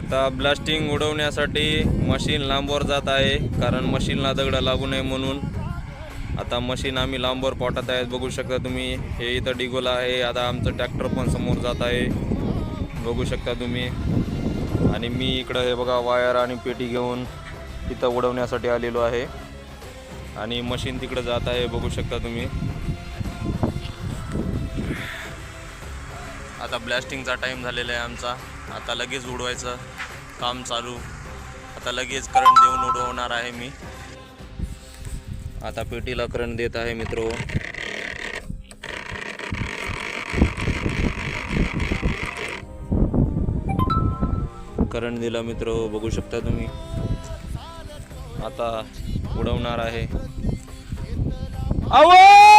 आता blasting उडवण्यासाठी machine लांबवर जात आहे, कारण मशीनला दगड लागू नये म्हणून. आता मशीन आम्ही लांबवर पाठवत आहेत, बघू शकता तुम्ही. हे इथं डिगोला आहे. आता आमचं ट्रॅक्टर पण समोर जात आहे, बघू शकता तुम्ही. आणि मी इकडं हे बघा वायर आणि पेटी घेऊन इथं उडवण्यासाठी आलेलो आहे. आणि मशीन तिकडं जात आहे, बघू शकता तुम्ही. आता ब्लास्टिंगचा टाईम झालेला आहे आमचा. आता लगेच उडवायचं काम चालू. आता लगेच करंट देऊन उडवणार आहे मी. आता पेटीला करंट देत आहे मित्रो. करंट दिला मित्रो, बघू शकता तुम्ही. आता उडवणार आहे. आवाज